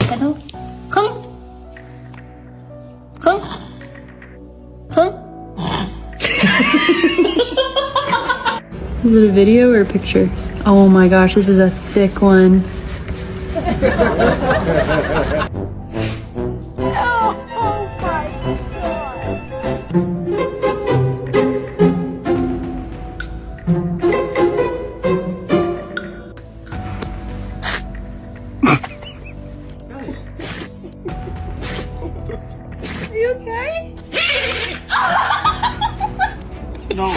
Ka daw. Hung! Hung! Hung! Is it a video or a picture? Oh my gosh, this is a thick one. Are you okay? No.